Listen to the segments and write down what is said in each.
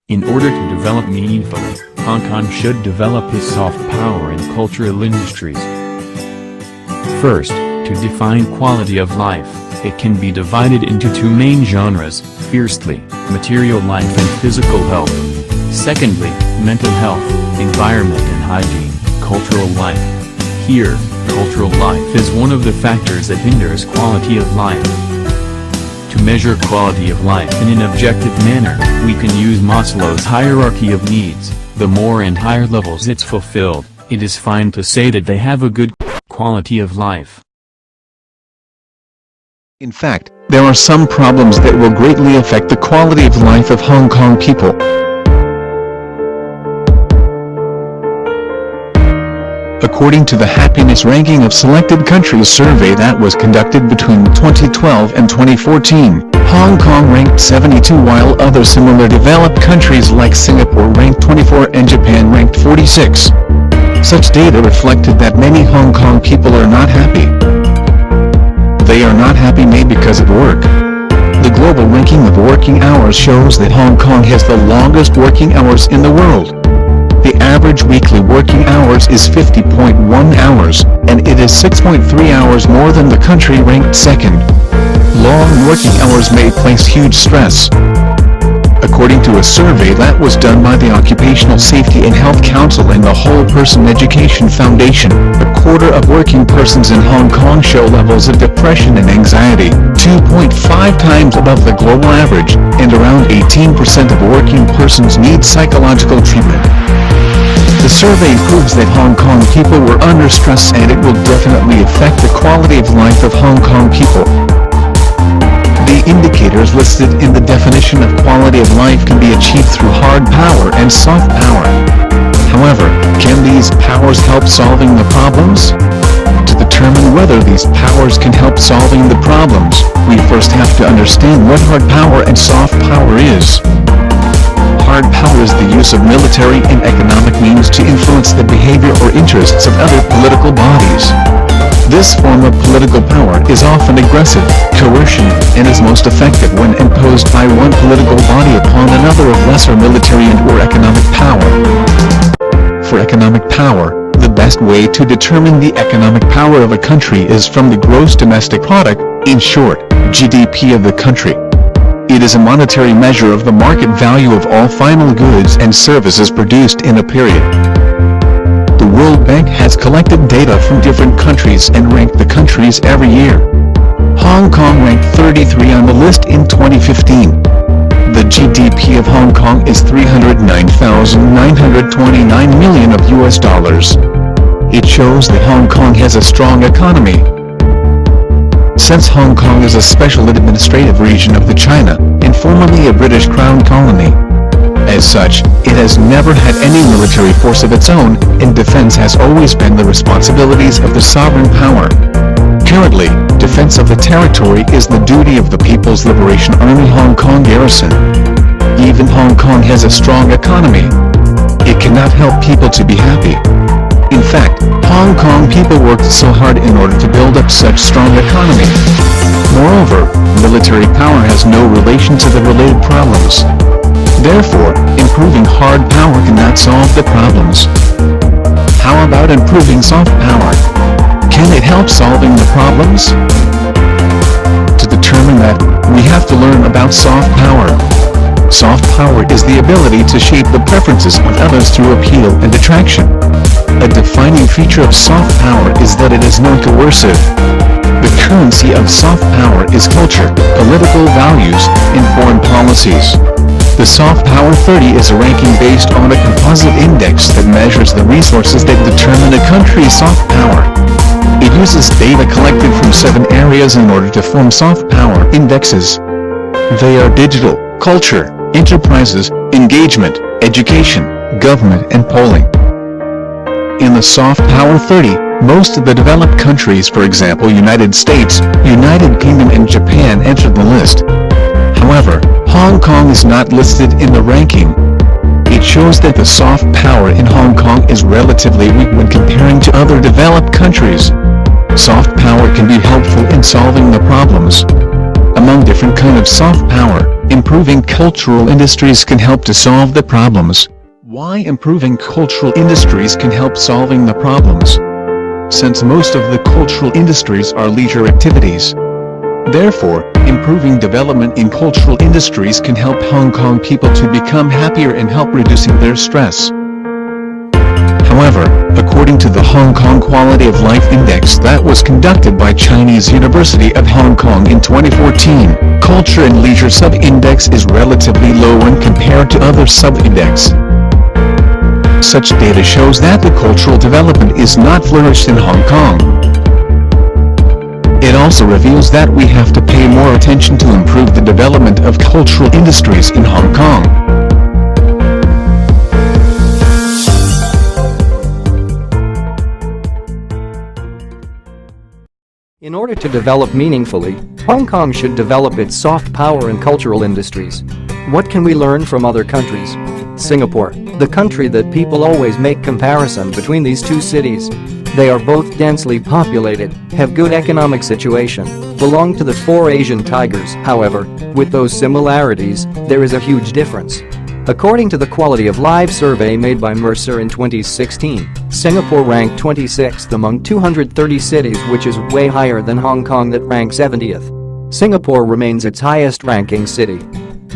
In order to develop meaningfully, Hong Kong should develop its soft power and cultural industries. First, to define quality of life, it can be divided into two main genres, fiercely, material life and physical health. Secondly, mental health, environment and hygiene, cultural life. Here, cultural life is one of the factors that hinders quality of life. To measure quality of life in an objective manner, we can use Maslow's hierarchy of needs. The more and higher levels it's fulfilled, it is fine to say that they have a good quality of life. In fact, there are some problems that will greatly affect the quality of life of Hong Kong people. According to the happiness ranking of selected countries survey that was conducted between 2012 and 2014, Hong Kong ranked 72 while other similar developed countries like Singapore ranked 24 and Japan ranked 46. Such data reflected that many Hong Kong people are not happy. They are not happy maybe because of work. The global ranking of working hours shows that Hong Kong has the longest working hours in the world. The average weekly working hours is 50.1 hours, and it is 6.3 hours more than the country ranked second. Long working hours may place huge stress. According to a survey that was done by the Occupational Safety and Health Council and the Whole Person Education Foundation, a quarter of working persons in Hong Kong show levels of depression and anxiety, 2.5 times above the global average, and around 18% of working persons need psychological treatment. The survey proves that Hong Kong people were under stress and it will definitely affect the quality of life of Hong Kong people. The indicators listed in the definition of quality of life can be achieved through hard power and soft power. However, can these powers help solving the problems? To determine whether these powers can help solving the problems, we first have to understand what hard power and soft power is. Hard power is the use of military and economic means to influence the behavior or interests of other political bodies. This form of political power is often aggressive, coercion, and is most effective when imposed by one political body upon another of lesser military and/or economic power. For economic power, the best way to determine the economic power of a country is from the gross domestic product, in short, GDP of the country. It is a monetary measure of the market value of all final goods and services produced in a period. The World Bank has collected data from different countries and ranked the countries every year. Hong Kong ranked 33 on the list in 2015. The GDP of Hong Kong is $309,929 million of US dollars. It shows that Hong Kong has a strong economy. Since Hong Kong is a special administrative region of the China, and formerly a British Crown colony. As such, it has never had any military force of its own, and defense has always been the responsibilities of the sovereign power. Currently, defense of the territory is the duty of the People's Liberation Army Hong Kong Garrison. Even Hong Kong has a strong economy. It cannot help people to be happy. In fact, Hong Kong people worked so hard in order to build up such strong economy. Moreover, military power has no relation to the related problems. Therefore, improving hard power cannot solve the problems. How about improving soft power? Can it help solving the problems? To determine that, we have to learn about soft power. Soft power is the ability to shape the preferences of others through appeal and attraction. A defining feature of soft power is that it is non-coercive. The currency of soft power is culture, political values, and foreign policies. The Soft Power 30 is a ranking based on a composite index that measures the resources that determine a country's soft power. It uses data collected from 7 areas in order to form soft power indexes. They are digital, culture, enterprises, engagement, education, government, and polling. In the Soft Power 30, most of the developed countries, for example United States, United Kingdom and Japan, entered the list. However, Hong Kong is not listed in the ranking. It shows that the soft power in Hong Kong is relatively weak when comparing to other developed countries. Soft power can be helpful in solving the problems. A among different kind of soft power. Improving cultural industries can help to solve the problems. Why improving cultural industries can help solving the problems? Since most of the cultural industries are leisure activities. Therefore, improving development in cultural industries can help Hong Kong people to become happier and help reducing their stress. However, according to the Hong Kong Quality of Life Index that was conducted by Chinese University of Hong Kong in 2014, culture and leisure sub-index is relatively low when compared to other sub-index. Such data shows that the cultural development is not flourished in Hong Kong. It also reveals that we have to pay more attention to improve the development of cultural industries in Hong Kong. In order to develop meaningfully, Hong Kong should develop its soft power and cultural industries. What can we learn from other countries? Singapore, the country that people always make comparison between these two cities. They are both densely populated, have good economic situation, belong to the four Asian tigers. However, with those similarities, there is a huge difference. According to the Quality of Life survey made by Mercer in 2016, Singapore ranked 26th among 230 cities, which is way higher than Hong Kong that ranks 70th. Singapore remains its highest ranking city.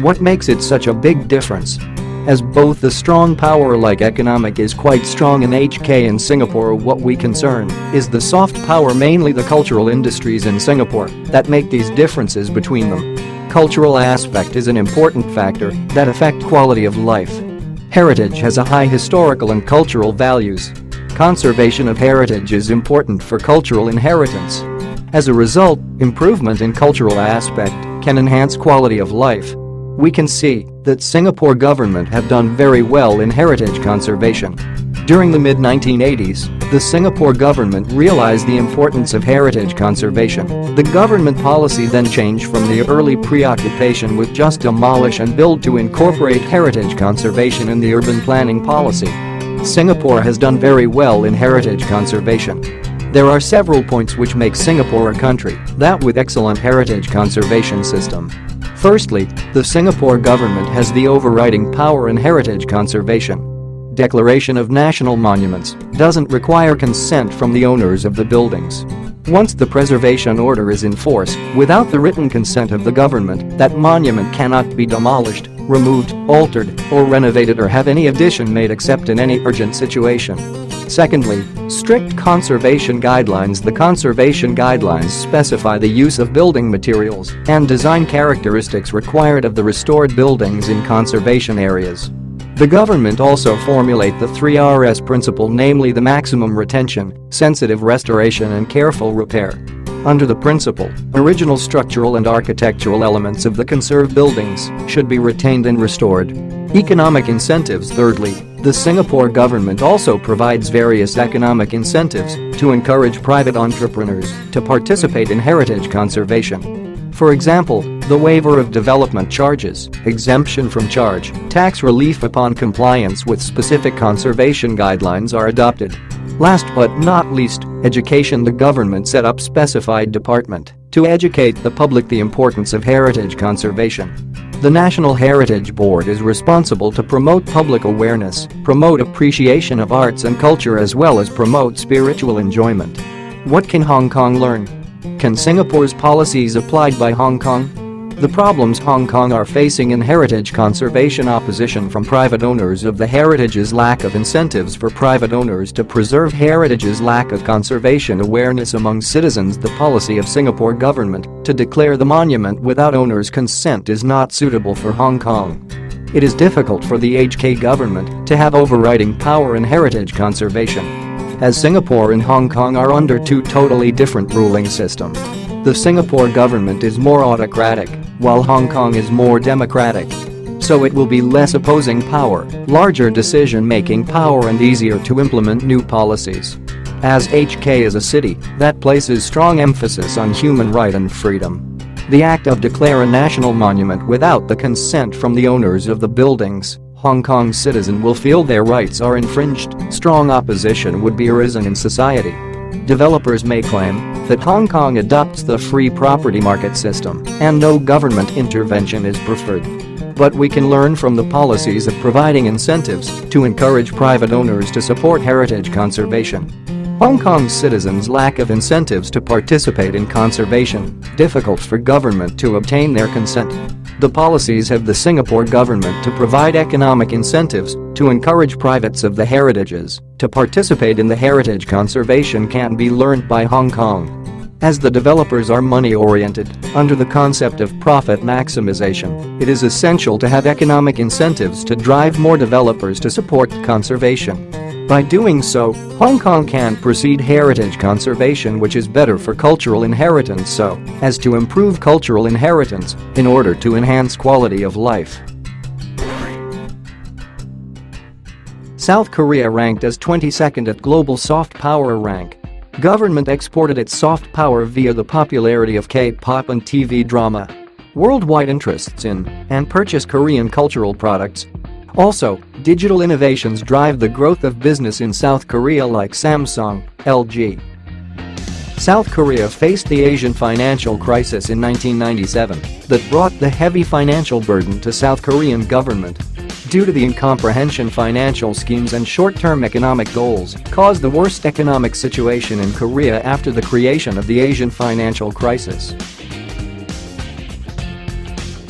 What makes it such a big difference? As both the strong power like economic is quite strong in HK and Singapore, what we concern is the soft power, mainly the cultural industries in Singapore, that make these differences between them. Cultural aspect is an important factor that affect quality of life. Heritage has a high historical and cultural values. Conservation of heritage is important for cultural inheritance. As a result, improvement in cultural aspect can enhance quality of life. We can see that Singapore government have done very well in heritage conservation. During the mid-1980s, the Singapore government realized the importance of heritage conservation. The government policy then changed from the early preoccupation with just demolish and build to incorporate heritage conservation in the urban planning policy. Singapore has done very well in heritage conservation. There are several points which make Singapore a country that with excellent heritage conservation system. Firstly, the Singapore government has the overriding power in heritage conservation. Declaration of national monuments doesn't require consent from the owners of the buildings. Once the preservation order is in force, without the written consent of the government, that monument cannot be demolished, removed, altered, or renovated or have any addition made except in any urgent situation. Secondly, strict conservation guidelines. The conservation guidelines specify the use of building materials and design characteristics required of the restored buildings in conservation areas. The government also formulate the 3Rs principle, namely the maximum retention, sensitive restoration and careful repair. Under the principle, original structural and architectural elements of the conserved buildings should be retained and restored. Economic incentives. Thirdly, the Singapore government also provides various economic incentives to encourage private entrepreneurs to participate in heritage conservation. For example, the waiver of development charges, exemption from charge, tax relief upon compliance with specific conservation guidelines are adopted. Last but not least, education. The government set up specified department to educate the public the importance of heritage conservation. The National Heritage Board is responsible to promote public awareness, promote appreciation of arts and culture as well as promote spiritual enjoyment. What can Hong Kong learn? Can Singapore's policies applied by Hong Kong? The problems Hong Kong are facing in heritage conservation: opposition from private owners of the heritages, lack of incentives for private owners to preserve heritages, lack of conservation awareness among citizens. The policy of Singapore government to declare the monument without owners' consent is not suitable for Hong Kong. It is difficult for the HK government to have overriding power in heritage conservation, as Singapore and Hong Kong are under two totally different ruling systems. The Singapore government is more autocratic, while Hong Kong is more democratic. So it will be less opposing power, larger decision-making power and easier to implement new policies. As HK is a city that places strong emphasis on human right and freedom, the act of declare a national monument without the consent from the owners of the buildings, Hong Kong citizen will feel their rights are infringed. Strong opposition would be arisen in society. Developers may claim that Hong Kong adopts the free property market system and no government intervention is preferred. But we can learn from the policies of providing incentives to encourage private owners to support heritage conservation. Hong Kong's citizens' lack of incentives to participate in conservation, difficult for government to obtain their consent. The policies of the Singapore government to provide economic incentives to encourage privates of the heritages to participate in the heritage conservation can be learned by Hong Kong. As the developers are money-oriented, under the concept of profit maximization, it is essential to have economic incentives to drive more developers to support conservation. By doing so, Hong Kong can proceed heritage conservation, which is better for cultural inheritance so as to improve cultural inheritance in order to enhance quality of life. South Korea ranked as 22nd at Global Soft Power rank. Government exported its soft power via the popularity of K-pop and TV drama. Worldwide interests in and purchase Korean cultural products. Also, digital innovations drive the growth of business in South Korea like Samsung, LG. South Korea faced the Asian financial crisis in 1997 that brought the heavy financial burden to South Korean government. Due to the incomprehension, financial schemes and short-term economic goals caused the worst economic situation in Korea after the creation of the Asian financial crisis.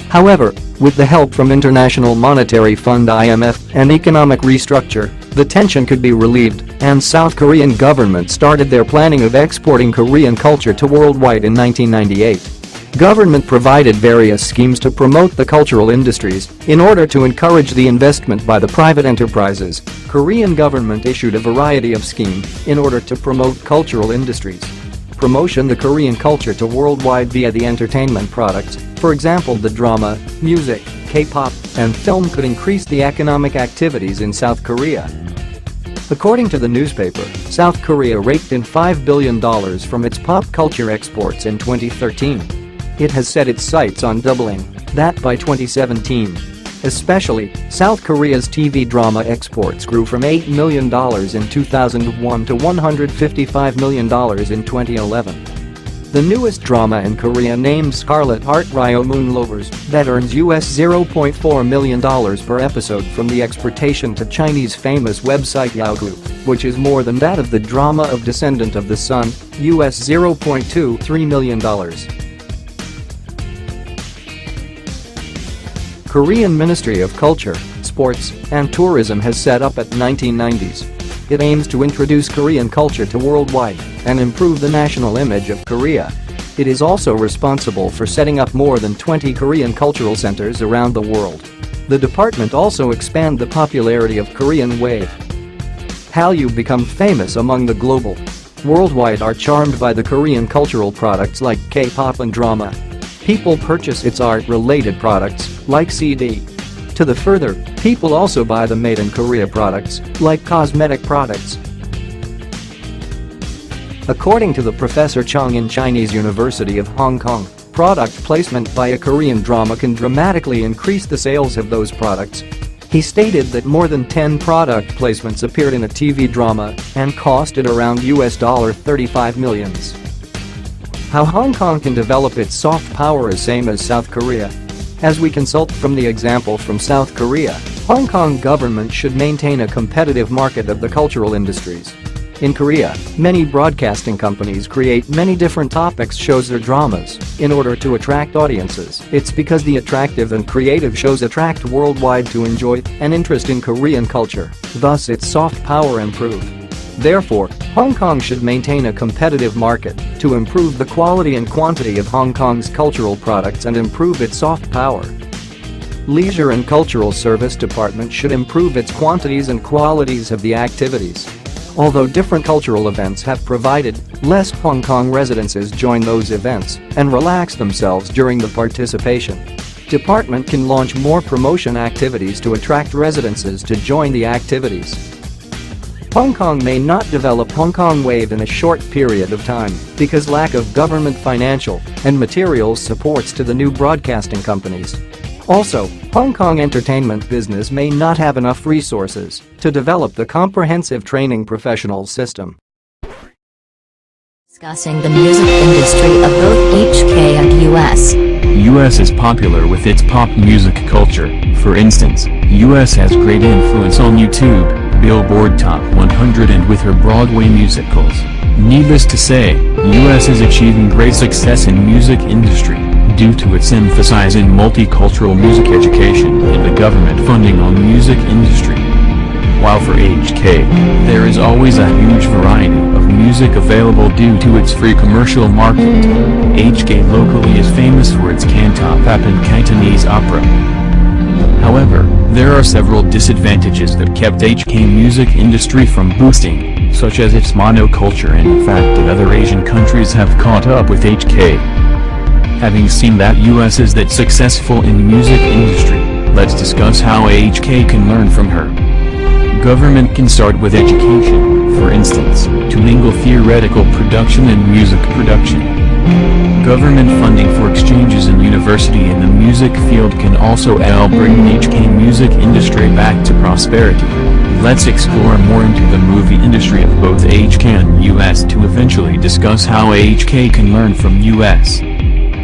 However, with the help from International Monetary Fund (IMF) and economic restructure, the tension could be relieved and South Korean government started their planning of exporting Korean culture to worldwide in 1998. Government provided various schemes to promote the cultural industries in order to encourage the investment by the private enterprises. Korean government issued a variety of schemes in order to promote cultural industries. Promotion the Korean culture to worldwide via the entertainment products, for example the drama, music, K-pop, and film could increase the economic activities in South Korea. According to the newspaper, South Korea raked in $5 billion from its pop culture exports in 2013. It has set its sights on doubling that by 2017. Especially, South Korea's TV drama exports grew from $8 million in 2001 to $155 million in 2011. The newest drama in Korea, named Scarlet Heart Ryo Moon Lovers, that earns $0.4 million per episode from the exportation to Chinese famous website Yahoo, which is more than that of the drama of Descendant of the Sun, $0.23 million. Korean Ministry of Culture, Sports, and Tourism has set up at 1990s. It aims to introduce Korean culture to worldwide and improve the national image of Korea. It is also responsible for setting up more than 20 Korean cultural centers around the world. The department also expand the popularity of Korean wave. Hallyu become famous among the global worldwide are charmed by the Korean cultural products like K-pop and drama. People purchase its art-related products, like CD. To the further, people also buy the made in Korea products, like cosmetic products. According to the Professor Chung in Chinese University of Hong Kong, product placement by a Korean drama can dramatically increase the sales of those products. He stated that more than 10 product placements appeared in a TV drama and costed around $35 million. How Hong Kong can develop its soft power is same as South Korea. As we consult from the example from South Korea, Hong Kong government should maintain a competitive market of the cultural industries. In Korea, many broadcasting companies create many different topics shows or dramas in order to attract audiences. It's because the attractive and creative shows attract worldwide to enjoy an interest in Korean culture, thus its soft power improve. Therefore, Hong Kong should maintain a competitive market to improve the quality and quantity of Hong Kong's cultural products and improve its soft power. Leisure and Cultural Service Department should improve its quantities and qualities of the activities. Although different cultural events have provided, less Hong Kong residents join those events and relax themselves during the participation. Department can launch more promotion activities to attract residents to join the activities. Hong Kong may not develop Hong Kong wave in a short period of time because lack of government financial and materials supports to the new broadcasting companies. Also, Hong Kong entertainment business may not have enough resources to develop the comprehensive training professional system. Discussing the music industry of both HK and US. US is popular with its pop music culture. For instance, US has great influence on YouTube, Billboard Top 100 and with her Broadway musicals. Needless to say, US is achieving great success in music industry, due to its emphasis in multicultural music education and the government funding on music industry. While for HK, there is always a huge variety of music available due to its free commercial market. HK locally is famous for its Cantopop and Cantonese opera. However, there are several disadvantages that kept HK music industry from boosting, such as its monoculture and the fact that other Asian countries have caught up with HK. Having seen that US is that successful in music industry, let's discuss how HK can learn from her. Government can start with education, for instance, to mingle theoretical production and music production. Government funding for exchanges in university in the music field can also help bring HK music industry back to prosperity. Let's explore more into the movie industry of both HK and US to eventually discuss how HK can learn from US.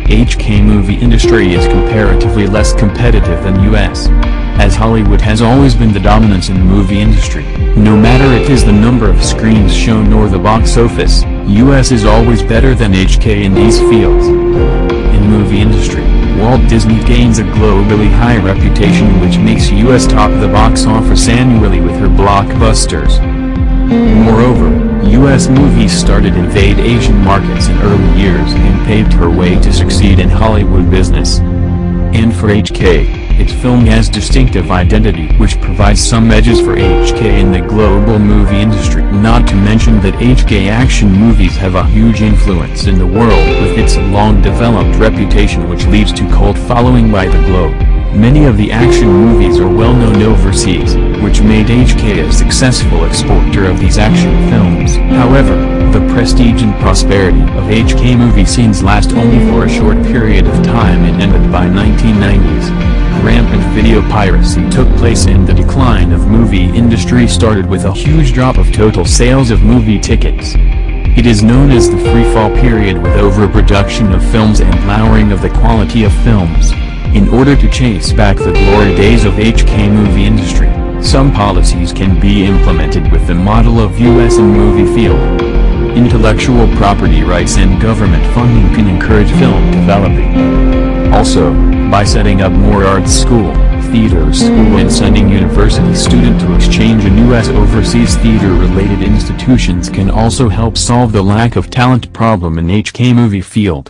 HK movie industry is comparatively less competitive than US, as Hollywood has always been the dominance in the movie industry. No matter it is the number of screens shown or the box office, US is always better than HK in these fields. In movie industry, Walt Disney gains a globally high reputation which makes US top the box office annually with her blockbusters. Moreover, US movies started to invade Asian markets in early years and paved her way to succeed in Hollywood business. And for HK, its film has distinctive identity which provides some edges for HK in the global movie industry. Not to mention that HK action movies have a huge influence in the world with its long-developed reputation which leads to cult following by the globe. Many of the action movies are well known overseas, which made HK a successful exporter of these action films. However, the prestige and prosperity of HK movie scenes last only for a short period of time and ended by 1990s. Rampant video piracy took place and the decline of movie industry started with a huge drop of total sales of movie tickets. It is known as the free-fall period with overproduction of films and lowering of the quality of films. In order to chase back the glory days of HK movie industry, some policies can be implemented with the model of US and movie field. Intellectual property rights and government funding can encourage film developing. Also, by setting up more arts school, theater school and sending university student to exchange in US overseas theater-related institutions can also help solve the lack of talent problem in HK movie field.